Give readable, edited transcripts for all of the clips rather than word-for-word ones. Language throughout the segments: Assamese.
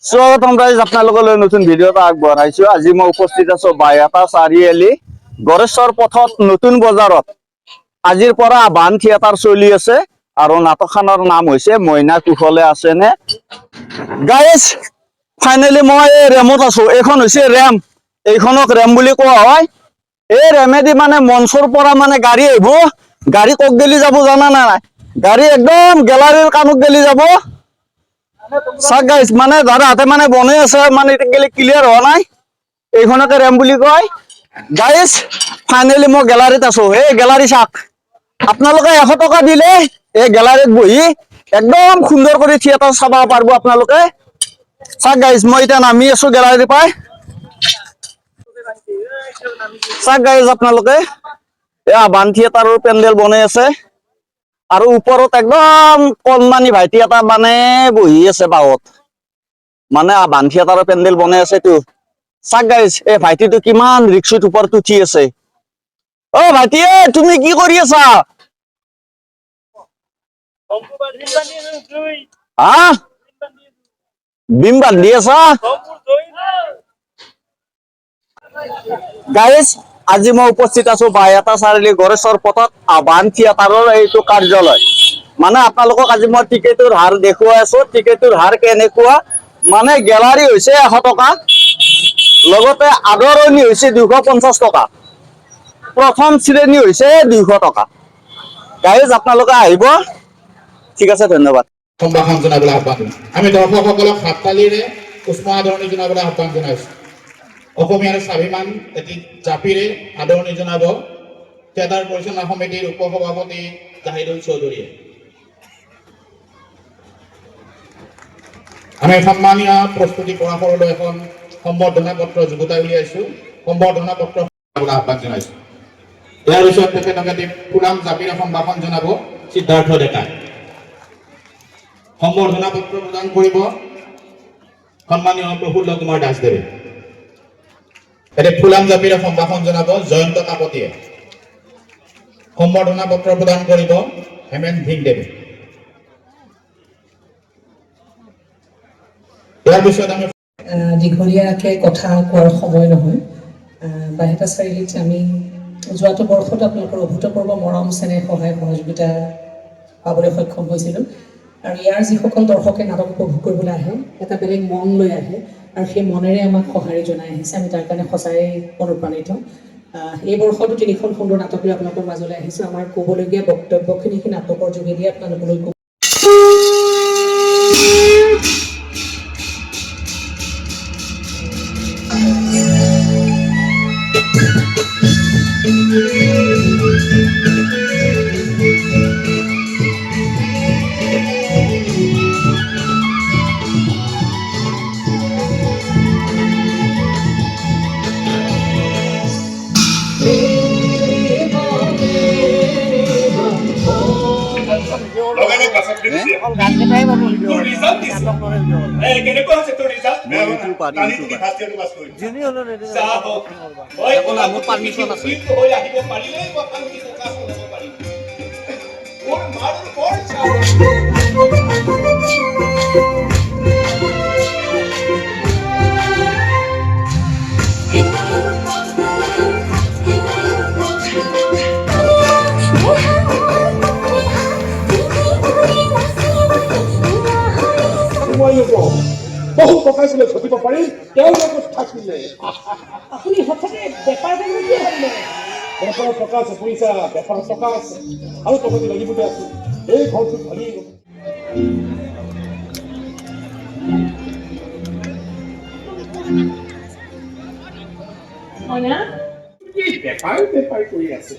স্বাগতম গাইজ আপোনালোকলৈ নতুন ভিডিঅ' এটা আগবঢ়াইছো। আজি মই উপস্থিত আছো বাইহাটা চাৰিআলি গড়েশ্বৰ পথত নতুন বজাৰত। আজিৰ পৰা বান থিয়েটাৰ চলি আছে আৰু নাটকখনৰ নাম হৈছে মইনা কুশলে আছেনে। গাইজ ফাইনেলি মই ৰেমত আছো। এইখন হৈছে ৰেম, এইখনক ৰেম বুলি কোৱা হয়। এই ৰেমেদি মানে মঞ্চৰ পৰা মানে গাড়ী আহিব। গাড়ী কক গেলি যাব জানা নাই? গাড়ী একদম গেলাৰীৰ কাণত গেলি যাব। চাক গাইজ মানে দাদা হাতে মানে বনাই আছে, মানে এতিয়া ক্লিয়াৰ হোৱা নাই। এইখনকে ৰেম বুলি কয়। গাইজ ফাইনেলি মই গেলাৰীত আছো। এই গেলাৰী চাক, আপোনালোকে 100 টকা দিলে এই গেলাৰীত বহি একদম সুন্দৰ কৰি থিয়েটাৰ চাব পাৰিব আপোনালোকে। চাক গাইজ মই এতিয়া নামি আছো গেলাৰীৰ পৰাই। চাক গাইজ আপোনালোকে এয়া বান থিয়েটাৰৰ পেণ্ডেল বনাই আছে আৰু ওপৰত একদম কণমানি ভাইটি এটা মানে বহি আছে বাৱত, মানে বান থিয়েটাৰৰ পেণ্ডেল বনাই আছে তো। চাক গাইজ এই ভাইটিটো কিমান ৰিক্সত ওপৰত উঠি আছে। অ ভাইটি, তুমি কি কৰি আছা? হা, বিম বান্ধি আছা? গাইজ আজি মই উপস্থিত আছো বাইহাটা চাৰিআলি গড়েশ্বৰ পথত বান থিয়েটাৰৰ এইটো কাৰ্যালয়। মানে আপোনালোকক আজি মই টিকেটৰ হাৰ দেখুৱাই আছো। টিকেটৰ হাৰ কেনেকুৱা, মানে গেলাৰী হৈছে 100 টকা, লগতে আদৰণি হৈছে 250 টকা, প্ৰথম শ্ৰেণী হৈছে 200 টকা। গাইজ আপোনালোকে আহিব, ঠিক আছে, ধন্যবাদ। সম্ভাষণ জনাবলৈ আহ্বান জনাইছো। আমি দৰ্শকসকলক হাততালিৰে উষ্ম আদৰণি জনাবলৈ আহ্বান জনাইছো। অসমীয়াৰ স্বাভিমান এটি জাপিৰে আদৰণি জনাব থিয়েটাৰ পৰিচালনা সমিতিৰ উপসভাপতি জাহিদুল চৌধুৰীয়ে। আমি সন্মানীয় প্ৰস্তুতি পৰাশৰলৈ এখন সম্বৰ্ধনা পত্ৰ যুগুতাই উলিয়াইছো। সম্বৰ্ধনা পত্ৰ আহ্বান জনাইছো। ইয়াৰ পিছত তেখেতকে ফুলাম জাপিৰে এখন ভাষণ জনাব সিদ্ধাৰ্থ ডেকা। সম্বৰ্ধনা পত্ৰ প্ৰদান কৰিব সন্মানীয় প্ৰফুল্ল কুমাৰ দাসদেৱে। এতিয়া ফুলাম জাপিৰে সম্ভাষণ জনাব জয়ন্ত কাকতিয়ে। সম্বৰ্ধনা পত্ৰ প্ৰদান কৰিব হেমেন ভিংদেৱে। ইয়াৰ পিছত আমি দীঘলীয়াকে কথা কোৱাৰ সময় নহয়। বাইহাটা চাৰিআলিত আমি যোৱাটো বৰ্ষত আপোনালোকৰ অভূতপূৰ্ব মৰম চেনেহ সহায় সহযোগিতা পাবলৈ সক্ষম হৈছিলোঁ। আৰু ইয়াৰ যিসকল দৰ্শকে নাটক উপভোগ কৰিবলৈ আহে, এটা বেলেগ মন লৈ আহে আৰু সেই মনেৰে আমাক সঁহাৰি জনাই আহিছে। আমি তাৰ কাৰণে সঁচাই অনুপ্ৰাণিত। এই বৰ্ষতো 3খন সুন্দৰ নাটক লৈ আপোনালোকৰ মাজলৈ আহিছোঁ। আমাৰ ক'বলগীয়া বক্তব্যখিনি সেই নাটকৰ যোগেদি আপোনালোকলৈ বহু প্ৰকাৰে ঘটিব পাৰি। তেওঁ লগত থাকিলে আপুনি সঁচাকে বেপাৰ কৰিলে বেপাৰৰ টকা আছে, পইচা বেপাৰৰ টকা আছে আৰু টকাটো লাগিবতে আছো। এই ঘৰটো ভাগি বেপাৰ বেপাৰ কৰি আছে।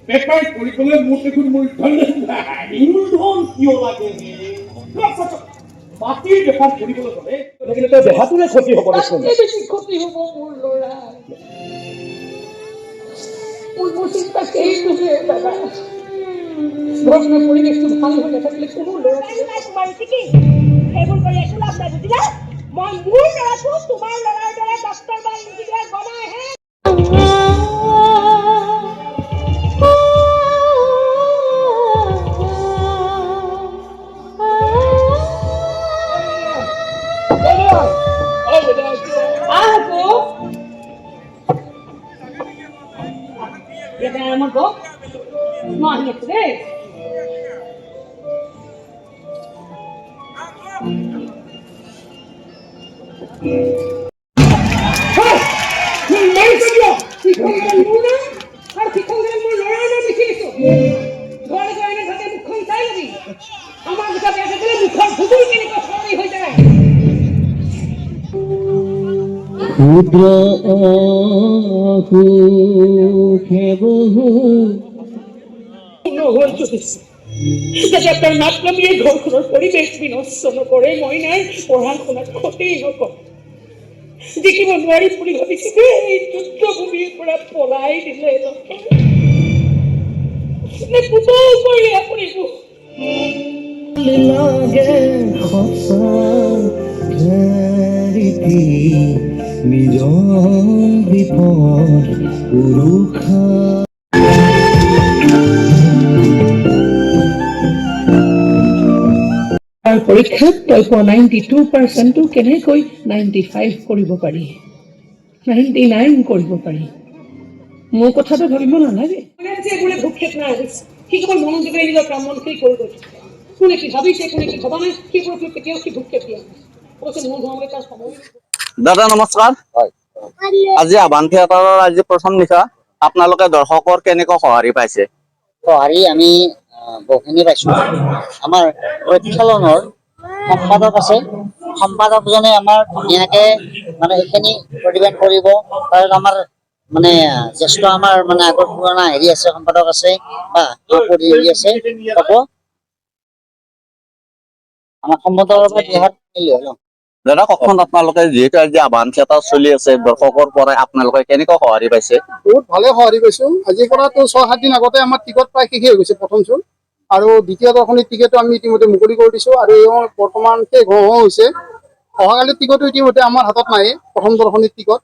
বেপাৰ কৰিবলৈ মোৰ দেখোন মূলধন মূলধন কিয় লাগে? মাটিৰ বেপাৰ কৰিবলৈ হ'লে দেহাটোৰে ক্ষতি হ'ব। বেছি ক্ষতি হ'ব মোৰ ল'ৰা। মোৰ চিন্তা সেইটোহে দাদা। ঘৰৰ পৰিৱেশটো ভাল হৈ নাথাকিলে কোনো ল'ৰা সেইবোৰ কৰি একো লাভ নাই, বুজিলা? মই মোৰ ল'ৰাটো তোমাৰ ল'ৰাৰ দৰে ডক্তৰ বা ইঞ্জিনিয়াৰ বনাইহে। আকৌ এতিয়া আমাৰ গো মই আহি আছো দেই ক্ষুদ্ৰ অসুখে বহু যাতে আপনাৰ নাক নামিয়ে ঘৰখনৰ পৰিৱেশ বিনষ্ট নকৰে মইনাৰ পঢ়া শুনাত ক্ষতি নকৰে দেখিব নোৱাৰি বুলি ভাবিছিলে এই যুদ্ধভূমিৰ পৰা পলাই দিলে নে পুতৌ কৰিলে আপুনি লাগে সঁচা ৰীতি নিজৰ বিপদ উৰুষা পৰীক্ষাত তই পোৱা 92%টো কেনেকৈ 95 কৰিব পাৰি 99 কৰিব পাৰি মোৰ কথাটো ভাবিব নালাগে বোলে ভূক্ষেপ নাই সি কেৱল মনোযোগেৰে নিজৰ কাম মন্ত্ৰী কৰি গৈছে কোনে কি ভাবিছে কোনে কি ভবা নাই সেইবোৰ কেতিয়াও সি ভূক্ষেপ দিয়া নাই কৈছে মোৰ ধৰ্মলৈ তাৰ সময় দাদা নমস্কাৰ আজি আবান থিয়েটাৰৰ আজি প্ৰথম নিশা আপোনালোকে দৰ্শকৰ কেনেকৈ সঁহাৰি পাইছে সঁহাৰি আমি বহুখিনি পাইছোঁ আমাৰ প্ৰক্ষালনৰ সম্পাদক আছে সম্পাদকজনে আমাৰ ধুনীয়াকৈ মানে এইখিনি প্ৰতিবেদন কৰিব কাৰণ আমাৰ মানে জ্যেষ্ঠ আমাৰ মানে আগৰ পুৰণা হেৰি আছে সম্পাদক আছে বা হেৰি আছে হ'ব আমাৰ সম্পাদকৰ পৰা দিহাত মিলি হ'ল দাদা কওকচোন আপোনালোকে যিহেতু আজি আবান থিয়েটাৰ চলি আছে দৰ্শকৰ পৰাই আপোনালোকে কেনেকৈ সঁহাৰি পাইছে বহুত ভালে সঁহাৰি পাইছোঁ আজিৰ পৰাতো 6-7 দিন আগতে আমাৰ টিকট প্ৰায় শেষেই হৈ গৈছে প্ৰথম শ্ব' আৰু দ্বিতীয় দৰ্শনীৰ টিকেটো আমি ইতিমধ্যে মুকলি কৰি দিছোঁ আৰু এই বৰ্তমান শেষ হৈছে অহাকালিৰ টিকটো ইতিমধ্যে আমাৰ হাতত নাই প্ৰথম দৰ্শনীৰ টিকট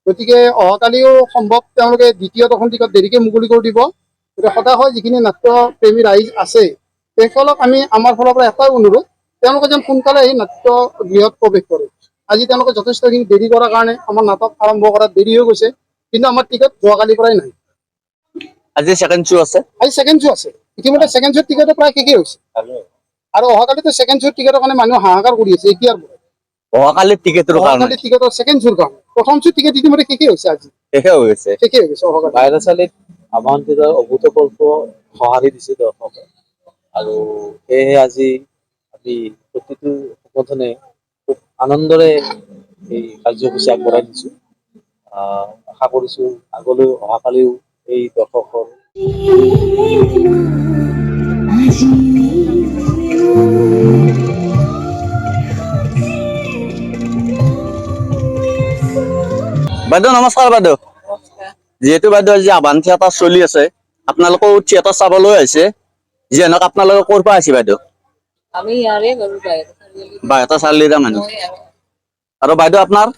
গতিকে অহাকালিও সম্ভৱ তেওঁলোকে দ্বিতীয় দৰ্শন টিকট দেৰিকৈ মুকলি কৰি দিব গতিকে সদায় হয় যিখিনি নাট্য প্ৰেমী ৰাইজ আছে সেইসকলক আমি আমাৰ ফালৰ পৰা এটাই অনুৰোধ তেওঁলোকে যেন সোনকালে এই নাট্য গৃহত প্ৰৱেশ কৰে আজি তেওঁলোকে যথেষ্টখিনি দেৰি কৰাৰ কাৰণে আমাৰ নাটক আৰম্ভ কৰাত দেৰি হৈ গৈছে কিন্তু আমাৰ টিকট যোৱাকালিৰ পৰাই নাই আজি ছেকেণ্ড শ্ব' আছে আজি ছেকেণ্ড শ্ব' আছে ইতিমধ্যে ছেকেণ্ড শ্ব' টিকটো প্ৰায় শেষেই হৈছে আৰু অহাকালিতো ছেকেণ্ড শ্ব' টিকটৰ কাৰণে মানুহ হাহাকাৰ কৰি আছে এতিয়াৰ অহাকালিৰ টিকেটৰ কাৰণে অহাকালি টিকটৰ ছেকেণ্ড শ্ব'ৰ কাৰণে প্ৰথম শ্ব' টিকট ইতিমধ্যে শেষেই হৈছে আজি শেষে হৈ গৈছে শেষেই হৈ গৈছে অহাকালি বাইৰাচালিত আবান থিয়েটাৰ অভূতপূৰ্ব সঁহাৰি দিছে দৰ্শকে আৰু সেয়েহে আজি আমি প্ৰতিটো সংগঠনে খুব আনন্দৰে এই কাৰ্যসূচী আগবঢ়াই দিছোঁ আশা কৰিছোঁ আগলৈও অহাকালিও এই দৰ্শকৰ বাইদেউ নমস্কাৰ বাইদেউ যিহেতু বাইদেউ আজি আবান থিয়েটাৰ চলি আছে আপোনালোকেও থিয়েটাৰ চাবলৈ আহিছে যি নহওক আপোনালোকে ক'ৰ পৰা আহিছে বাইদেউ আমি ইয়াৰে গৰু বাইহাটা চাৰিআলিৰে মানুহ আৰু বাইদেউ আপোনাৰ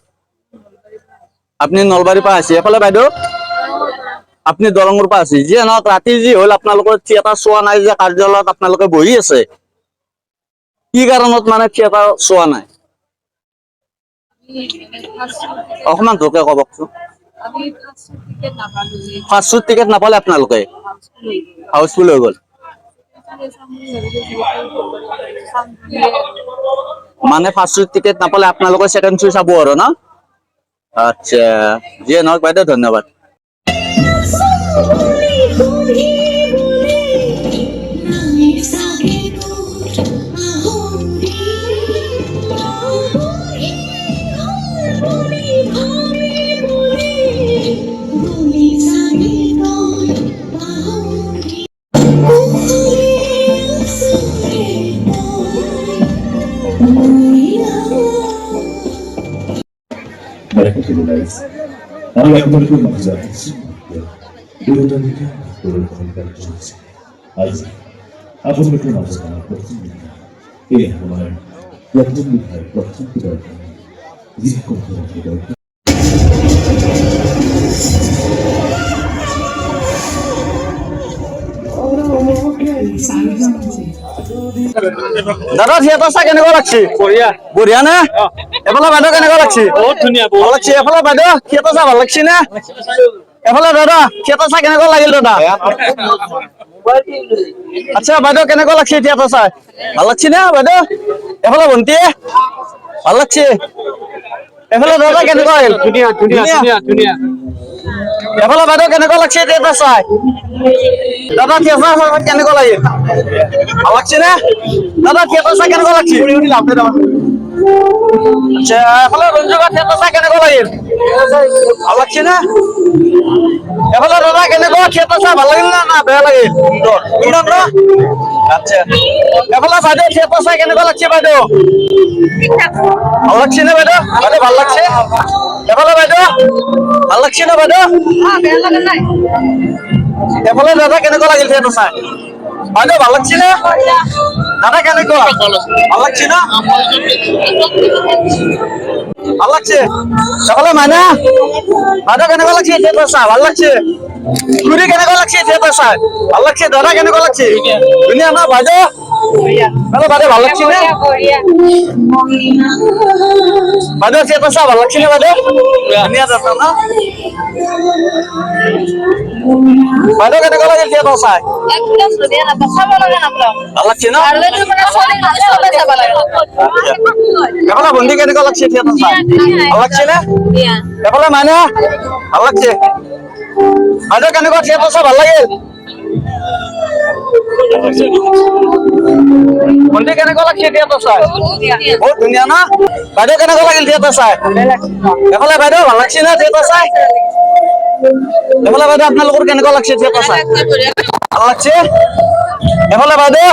আপুনি নলবাৰীৰ পৰা আহিছে এইফালে বাইদেউ আপুনি দৰঙৰ পৰা আছে যি নহওক ৰাতি যি হ'ল আপোনালোকৰ থিয়েটাৰ চোৱা নাই যে কাৰ্যালয়ত আপোনালোকে বহি আছে কি কাৰণত মানে থিয়েটাৰ চোৱা নাই অকণমান জোৰকে ক'বচোন আমি টিকেট নাপালো ফাৰ্ষ্ট শ্ব'ত টিকেট নাপালে আপোনালোকে হাউচফুল হৈ গ'ল মানে ফাৰ্ষ্ট শ্ব'ত টিকেট নাপালে আপোনালোকে ছেকেণ্ড শ্ব' চাব আৰু ন আচ্ছা যিয়ে নহওক বাইদেউ ধন্যবাদ আমি আপনাদেরকে জানাচ্ছি বিরোধনীকে পরিকল্পনা চলছে আজ আপনাদেরকে নজর আমার প্রথম এই আমার প্রথম বিধায় প্রথম বিধায় দাদা থিয়েটাৰ চাই কেনেকুৱা লাগছে বঢ়িয়া বঢ়িয়া নে এফালে বাইদেউ কেনেকুৱা লাগছে বহুত ধুনীয়া ভাল লাগছে এফালে বাইদেউ থিয়েটাৰ চাই ভাল লাগছে নে এফালে দাদা থিয়েটাৰ চাই কেনেকুৱা লাগিল দাদা আচ্ছা বাইদেউ কেনেকুৱা লাগছে থিয়েটাৰ চাই ভাল লাগছে নে বাইদেউ এফালে ভণ্টি ভাল লাগছে এফালে দাদা কেনেকুৱা লাগিল ধুনীয়া ধুনীয়া ধুনীয়া ধুনীয়া এফালে বাইদেউ কেনেকুৱা লাগছে থিয়েটাৰ চাই দাদা থিয়েটাৰ চাই কেনেকুৱা লাগিল ভাল লাগছে নে দাদা থিয়েটাৰ চাই কেনেকুৱা লাগছে আচ্ছা এফালে ৰঞ্জুকা থিয়েটাৰ চাই কেনেকুৱা লাগিল ভাল লাগছে নে এফালে দাদা কেনেকুৱা থিয়েটাৰ চাই ভাল লাগিল না বেয়া লাগিল আচ্ছা এফালে বাইদেউ থিয়েটাৰ চাই কেনেকুৱা লাগছে বাইদেউ ভাল লাগছে নে বাইদেউ বাইদেউ ভাল লাগছে এফালে বাইদেউ ভাল লাগছে নে বাইদেউ এফালে দাদা কেনেকুৱা লাগিল থিয়েটাৰ চাই বাইদেউ ভাল লাগছে নে দাদা কেনেকুৱা ভাল লাগছে না ভাল লাগছে এফালে মাইনা বাইদেউ কেনেকুৱা লাগছে থিয়েটাৰ চাই ভাল লাগছে খুৰী কেনেকুৱা লাগছে থিয়েটাৰ চাই ভাল লাগছে দাদা কেনেকুৱা লাগছে ধুনীয়া না বাইদেউ হেল্ল' বাইদেউ ভাল লাগছে নে বাইদেউ থিয়েটাৰ চাই ভাল লাগছে নে বাইদেউ ধুনীয়া দাদা না বাইদেউ কেনেকুৱা লাগিল থিয়েটাৰ চাই একদম ধুনীয়া নাটক চাব লগা নাটক ভাল লাগছে না আৰু এইটো মানে চলি চলে চাব লাগে এফালে ভণ্টি কেনেকুৱা লাগছে থিয়েটাৰ চাই ভাল লাগছে নে এফালে মাইনা ভাল লাগছে বাইদেউ কেনেকুৱা থিয়েটাৰ চাই ভাল লাগিল ভণ্টি কেনেকুৱা লাগছে থিয়েটাৰ চাই বহুত ধুনীয়া না বাইদেউ কেনেকুৱা লাগিল থিয়েটাৰ চাই এফালে বাইদেউ ভাল লাগছে না থিয়েটাৰ চাই এফালে বাইদেউ আপোনালোকৰ কেনেকুৱা লাগছে থিয়েটাৰ চাই ভাল লাগছে এফালে বাইদেউ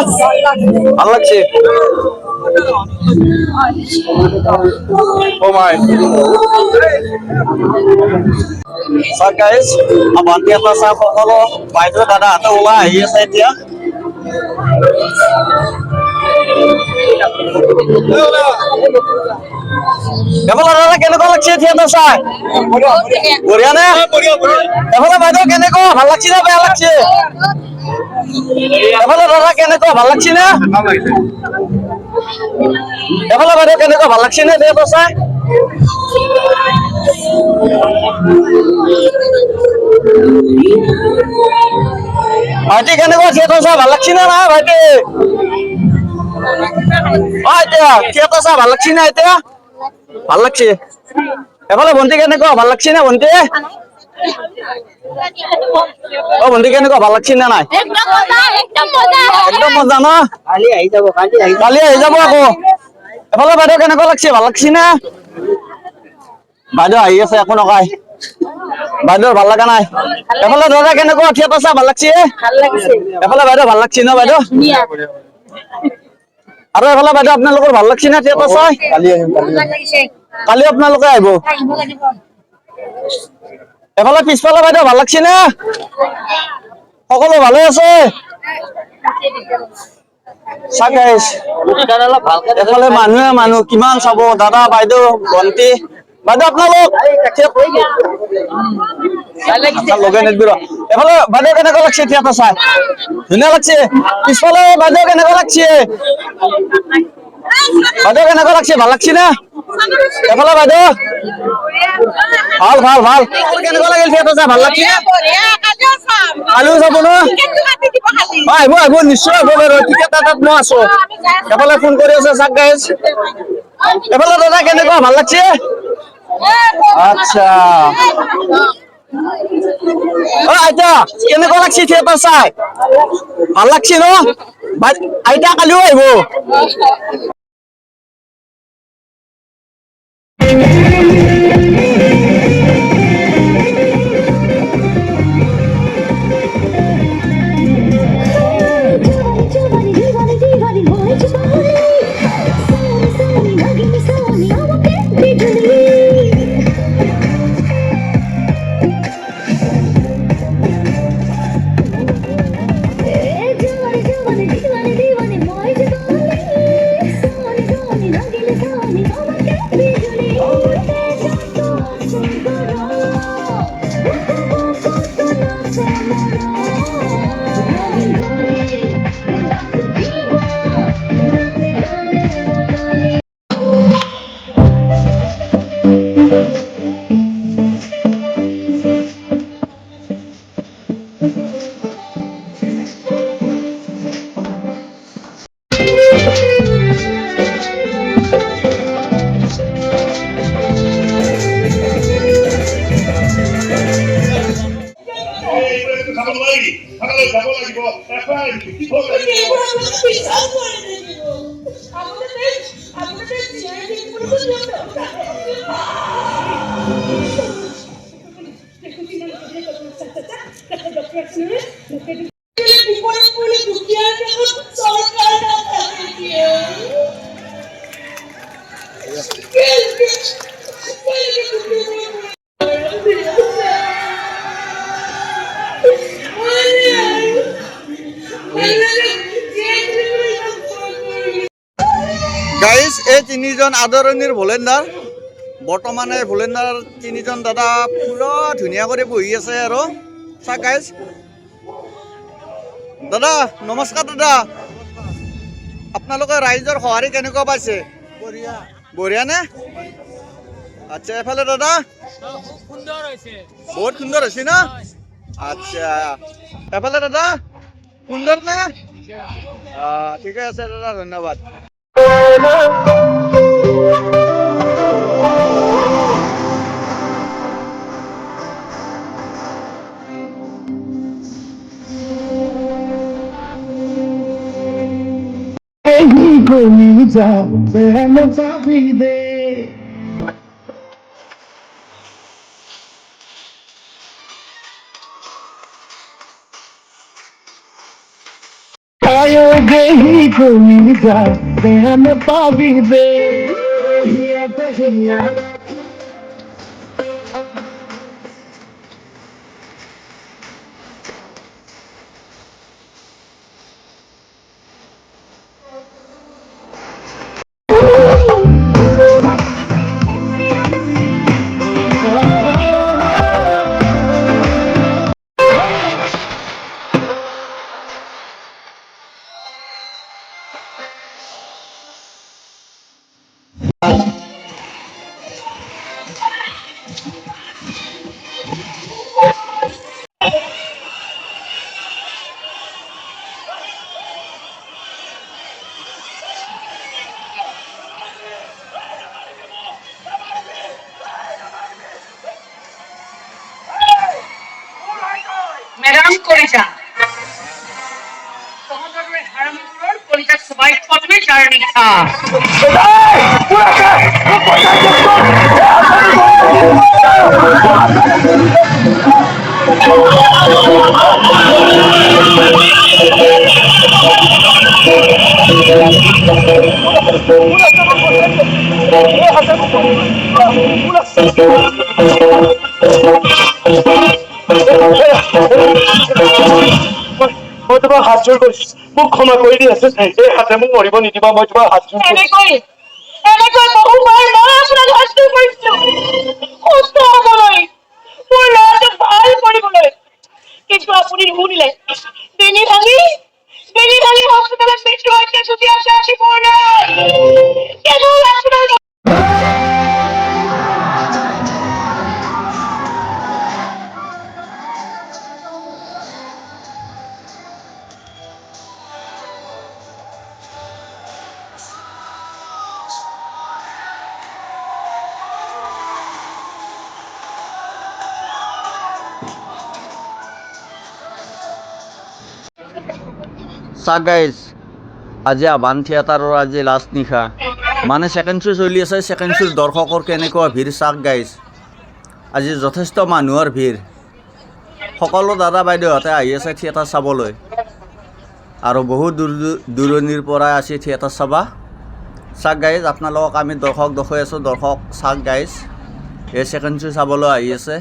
ভাল লাগছে Oh my. So guys, আমাৰ থিয়েটাৰ চাই সকলো বাইদেউ দাদাহঁতে ওলাই আহি আছে এতিয়া এফালে দাদা কেনেকুৱা লাগছে থিয়েটাৰ চাই বঢ়িয়া নে এফালে বাইদেউ কেনেকুৱা ভাল লাগছে নে বেয়া লাগছে এফালে দাদা কেনেকুৱা ভাল লাগছে নে এফালে বাইদেউ কেনেকুৱা ভাল লাগছে নে থিয়েটাৰ চাই ভাইটি কেনেকুৱা থিয়েটাৰ চাই ভাল লাগছে নে নাই ভাইটি এতিয়া থিয়েটাৰ চাই ভাল লাগছে নে এতিয়া ভাল লাগছে এফালে ভণ্টি কেনেকুৱা ভাল লাগছে নে ভণ্টি অ ভণ্টি কেনেকুৱা ভাল লাগছে নে নাই একদম মজা ন কালি আহি যাব আকৌ এফালে বাইদেউ কেনেকুৱা লাগছে ভাল লাগছে নে বাইদেউ আহি আছে একো নকয় বাইদেউ ভাল লগা নাই এফালে দাদা কেনেকুৱা থিয়েটাৰ চাই ভাল লাগছে এফালে বাইদেউ ভাল লাগছে ন বাইদেউ আৰু এফালে বাইদেউ আপোনালোকৰ ভাল লাগছে নে থিয়েটাৰ চাই কালি আপোনালোকে আহিব এফালে পিছফালে বাইদেউ ভাল লাগছে নে সকলো ভালে আছে এফালে মানুহ কিমান চাব দাদা বাইদেউ ভণ্টি বাইদেউ আপোনালোক লগে নিদিব এফালে বাইদেউ কেনেকুৱা লাগছে থিয়েটাৰ চাই ধুনীয়া লাগছে পিছফালে বাইদেউ কেনেকুৱা লাগছে বাইদেউ কেনেকুৱা লাগছে ভাল লাগছে নে এফালে বাইদেউ ভাল ভাল ভাল কেনেকুৱা লাগিল থিয়েটাৰ চাই ভাল লাগছে কালিও যাব ন আহিব আহিব নিশ্চয় আহিব বাৰু টিকেট এটাত মই আছো এফালে ফোন কৰি আছে চাক গাইজ এফালে দাদা কেনেকুৱা ভাল লাগছে আচ্ছা অ আইতা কেনেকুৱা লাগছে থিয়েটাৰ চাই ভাল লাগছে ন আইতা কালিও আহিব যাব নোৱাৰি থানালৈ যাব লাগিব এফআইআৰ লিখিব লাগিব এইবোৰ আমাক বিশ্বাস কৰে নেকি আগতে জীয়াই থাকিবলৈ বিপদ পৰিলে দুখীয়াৰ কাষত চৰকাৰ নাথাকে গাইজ এই তিনিজন আদৰণীৰ ভলেণ্টাৰ বৰ্তমানে ভলেণ্টাৰ তিনিজন দাদা পুৰা ধুনীয়া কৰি বহি আছে আৰু চাওক গাইজ দাদা নমস্কাৰ দাদা আপোনালোকে ৰাইজৰ সঁহাৰি কেনেকুৱা পাইছে বঢ়িয়া নে আচ্ছা এফালে দাদা বহুত সুন্দৰ হৈছে না আচ্ছা এফালে দাদা সুন্দৰ নে ঠিকে আছে দাদা ধন্যবাদ ম্যাডাম কলিতা তোমাদেৰ হাৰামিগুলোৰ কলিতা সবাই প্ৰথমে জাৰ্নি খা মই তোমাক হাত জোৰ কৰিছো মোক ক্ষমা কৰি দি আছো এই হাতে মোক মৰিব নিদিবা মই তোমাক হাত জোৰ কৰিছো এনেকৈ বহুবাৰ মই আপোনাক হাত কৰিছো সুস্থ হবলৈ মোৰ ল'ৰাটোক ভাল কৰিবলৈ কিন্তু আপুনি নুশুনিলে ডিঙি ভাঙি হস্পিটেলত মৃত্যু হৈছে যদি আছে আহিব নাই কেৱল আপোনাৰ চাওক গাইজ আজি আবান থিয়েটাৰৰ আজি লাষ্ট নিশা মানে ছেকেণ্ড শ্ব' চলি আছে ছেকেণ্ড শ্ব'ৰ দৰ্শকৰ কেনেকুৱা ভিৰ চাওক গাইজ আজি যথেষ্ট মানুহৰ ভিৰ সকলো দাদা বাইদেউহঁতে আহি আছে থিয়েটাৰ চাবলৈ আৰু বহুত দূৰণিৰ পৰাই আছে থিয়েটাৰ চাবা চাওক গাইজ আপোনালোকক আমি দৰ্শক দেখুৱাই আছোঁ দৰ্শক চাওক গাইজ এই ছেকেণ্ড শ্ব' চাবলৈ আহি আছে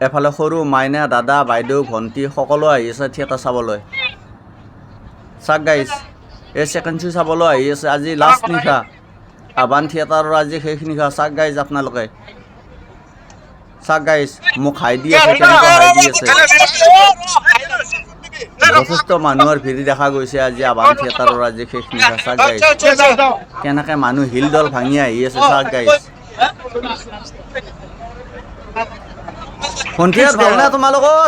এফালে সৰু মাইনা দাদা বাইদেউ ভণ্টি সকলো আহি আছে থিয়েটাৰ চাবলৈ চাওক গাইজ এই ছেকেণ্ড শ্ব' চাবলৈ আহি আছে আজি লাষ্ট নিশা আবান থিয়েটাৰৰ আজি শেষ নিশা চাওক গাইজ আপোনালোকে চাওক গাইজ মোক হাই দি আছে কেনেকুৱা হাই দি আছে যথেষ্ট মানুহৰ ভিৰ দেখা গৈছে আজি আবান থিয়েটাৰৰ আজি শেষ নিশা চাওক গাইজ কেনেকৈ মানুহ হিলডল ভাঙি আহি আছে চাওক গাইজ ভণ্টিহঁত ভালনে তোমালোকৰ